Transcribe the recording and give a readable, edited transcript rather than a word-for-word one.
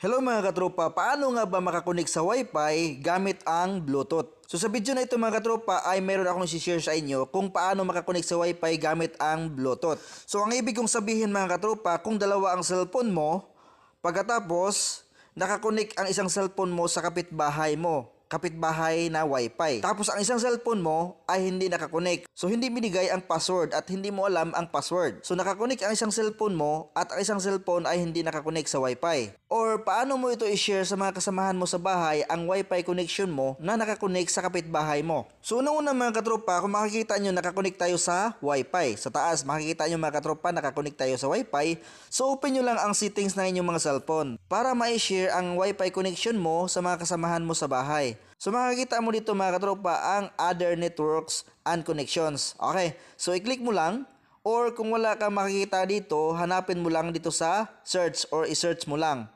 Hello mga katropa, paano nga ba makakonek sa Wi-Fi gamit ang Bluetooth? So sa video na ito mga katropa ay meron akong share sa inyo kung paano makakonek sa Wi-Fi gamit ang Bluetooth. So ang ibig kong sabihin mga katropa, kung dalawa ang cellphone mo, pagkatapos nakakonek ang isang cellphone mo sa kapitbahay mo, kapitbahay na Wi-Fi. Tapos ang isang cellphone mo ay hindi nakakonek. So hindi binigay ang password at hindi mo alam ang password. So nakakonek ang isang cellphone mo at ang isang cellphone ay hindi nakakonek sa Wi-Fi. Or paano mo ito i-share sa mga kasamahan mo sa bahay ang Wi-Fi connection mo na nakakonek sa kapitbahay mo. So unang-una mga katropa, kung makikita nyo nakakonek tayo sa Wi-Fi. Sa taas makikita nyo mga katropa nakakonek tayo sa Wi-Fi. So open nyo lang ang settings na inyong mga cellphone para ma-share ang Wi-Fi connection mo sa mga kasamahan mo sa bahay. So makikita mo dito mga katropa ang other networks and connections. Okay, so i-click mo lang or kung wala kang makikita dito, hanapin mo lang dito sa search or i-search mo lang.